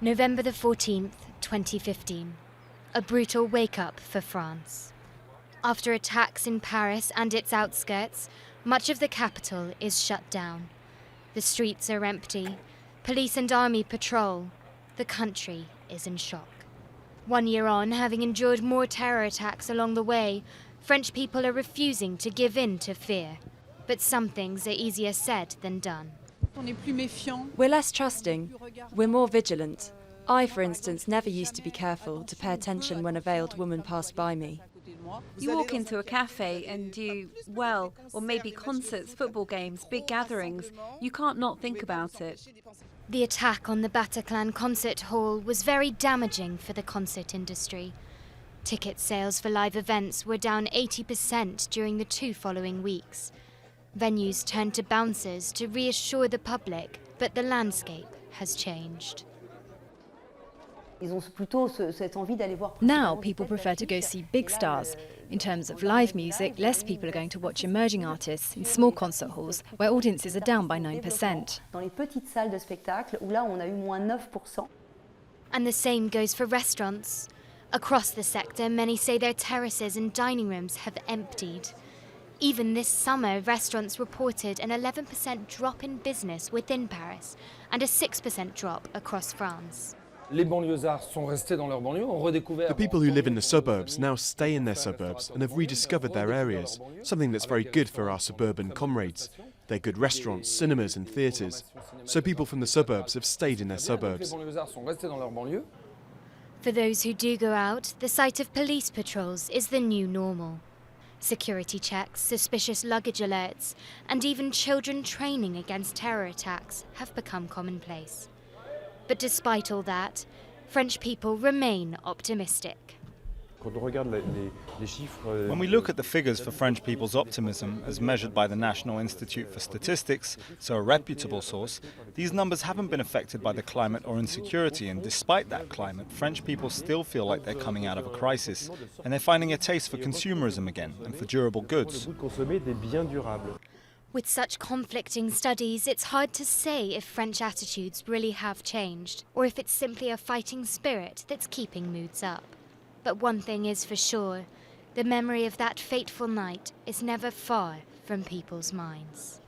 November the 14th, 2015. A brutal wake-up for France. After attacks in Paris and its outskirts, much of the capital is shut down. The streets are empty. Police and army patrol. The country is in shock. 1 year on, having endured more terror attacks along the way, French people are refusing to give in to fear. But some things are easier said than done. We're less trusting. We're more vigilant. I, for instance, never used to be careful to pay attention when a veiled woman passed by me. You walk into a cafe and or maybe concerts, football games, big gatherings. You can't not think about it. The attack on the Bataclan concert hall was very damaging for the concert industry. Ticket sales for live events were down 80% during the 2 following weeks. Venues turned to bouncers to reassure the public, but the landscape has changed. Now people prefer to go see big stars. In terms of live music, less people are going to watch emerging artists in small concert halls where audiences are down by 9%. And the same goes for restaurants. Across the sector, many say their terraces and dining rooms have emptied. Even this summer, restaurants reported an 11% drop in business within Paris and a 6% drop across France. The people who live in the suburbs now stay in their suburbs and have rediscovered their areas, something that's very good for our suburban comrades. They're good restaurants, cinemas and theatres. So people from the suburbs have stayed in their suburbs. For those who do go out, the sight of police patrols is the new normal. Security checks, suspicious luggage alerts, and even children training against terror attacks have become commonplace. But despite all that, French people remain optimistic. When we look at the figures for French people's optimism as measured by the National Institute for Statistics, so a reputable source, these numbers haven't been affected by the climate or insecurity, and despite that climate, French people still feel like they're coming out of a crisis, and they're finding a taste for consumerism again and for durable goods. With such conflicting studies, it's hard to say if French attitudes really have changed, or if it's simply a fighting spirit that's keeping moods up. But one thing is for sure, the memory of that fateful night is never far from people's minds.